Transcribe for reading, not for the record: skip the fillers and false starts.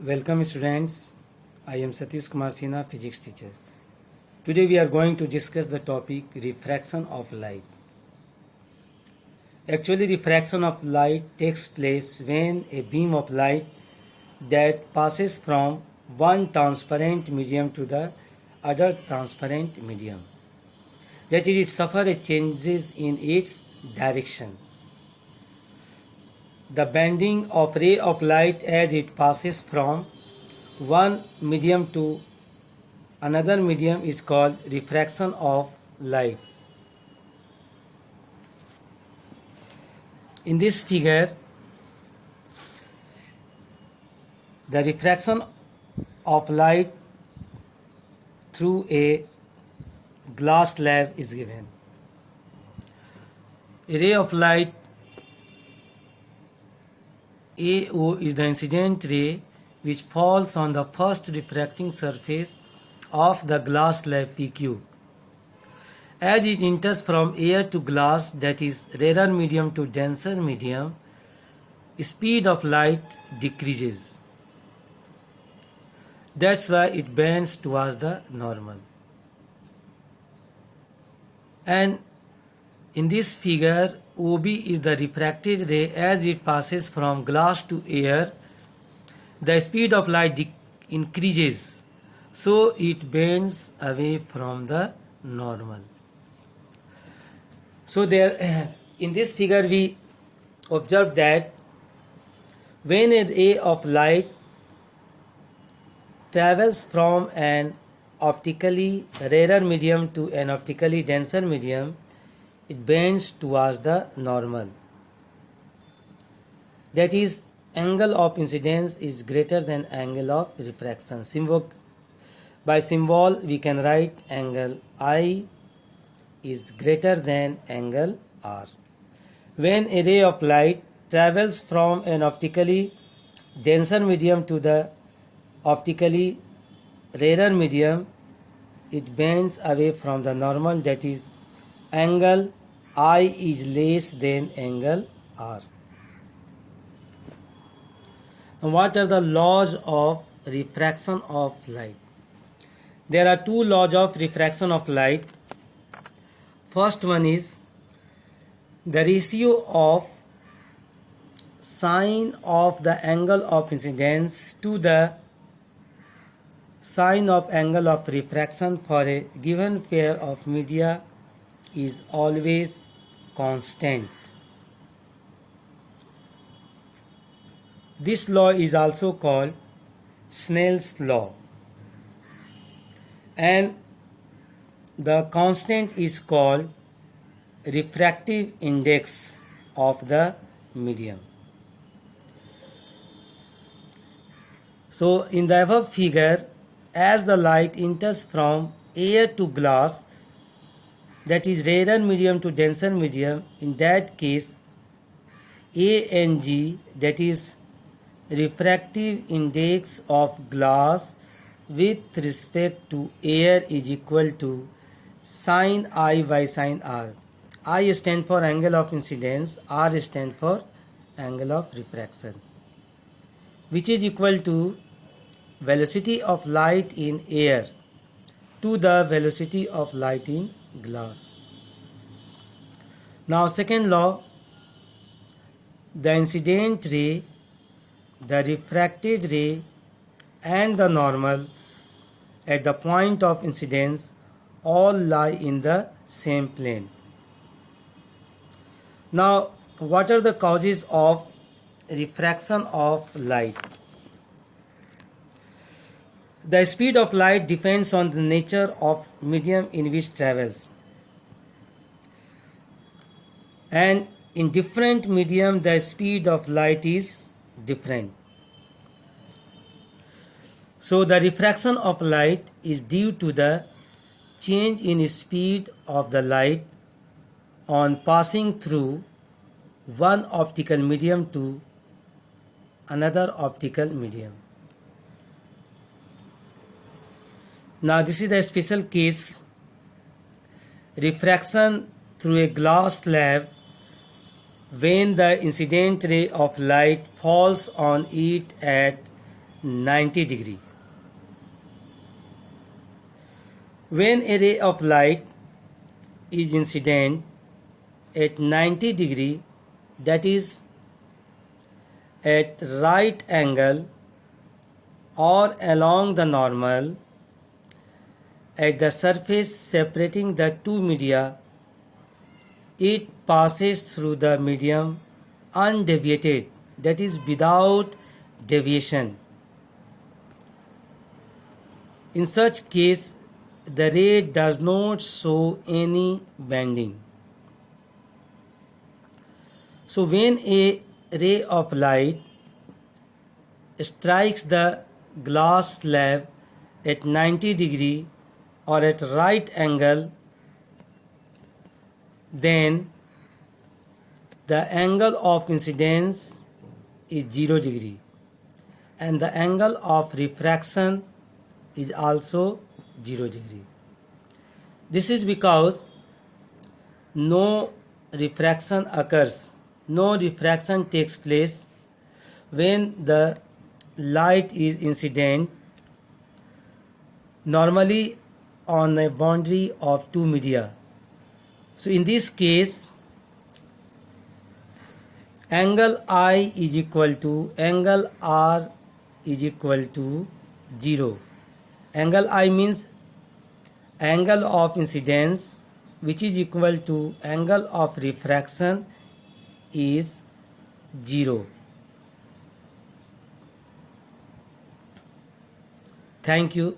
Welcome students. I am Satish Kumar Sinha, physics teacher. Today we are going to discuss the topic refraction of light. Actually, refraction of light takes place when a beam of light that passes from one transparent medium to the other transparent medium, that it suffers changes in its direction. The bending of ray of light as it passes from one medium to another medium is called refraction of light. In this figure, the refraction of light through a glass slab is given. A ray of light AO is the incident ray which falls on the first refracting surface of the glass slab PQ. As it enters from air to glass, that is rarer medium to denser medium, speed of light decreases. That's why it bends towards the normal. And in this figure, OB is the refracted ray as it passes from glass to air. The speed of light increases, so it bends away from the normal. So there, in this figure we observe that when a ray of light travels from an optically rarer medium to an optically denser medium, it bends towards the normal. That is, angle of incidence is greater than angle of refraction. By symbol we can write angle I is greater than angle R. When a ray of light travels from an optically denser medium to the optically rarer medium, it bends away from the normal, that is, angle I is less than angle R. Now, what are the laws of refraction of light? There are two laws of refraction of light. First one is the ratio of sine of the angle of incidence to the sine of angle of refraction for a given pair of media is always constant. This law is also called Snell's law, and the constant is called refractive index of the medium. So in the above figure, as the light enters from air to glass, that is rarer medium to denser medium, in that case ANG, that is refractive index of glass with respect to air, is equal to sine I by sine R. I stand for angle of incidence, R stand for angle of refraction, which is equal to velocity of light in air to the velocity of light in glass. Now second law, the incident ray, the refracted ray and the normal at the point of incidence all lie in the same plane. Now, what are the causes of refraction of light? The speed of light depends on the nature of medium in which travels. And in different medium, the speed of light is different. So the refraction of light is due to the change in speed of the light on passing through one optical medium to another optical medium. Now this is the special case, refraction through a glass slab when the incident ray of light falls on it at 90 degree. When a ray of light is incident at 90 degree, that is at right angle or along the normal at the surface separating the two media, it passes through the medium undeviated, that is without deviation. In such case, the ray does not show any bending. So when a ray of light strikes the glass slab at 90 degree or at right angle, then the angle of incidence is 0 degree and the angle of refraction is also 0 degree. This is because no refraction occurs, no refraction takes place when the light is incident normally on a boundary of two media. So in this case, angle I is equal to angle R is equal to 0. Angle I means angle of incidence, which is equal to angle of refraction is 0. Thank you.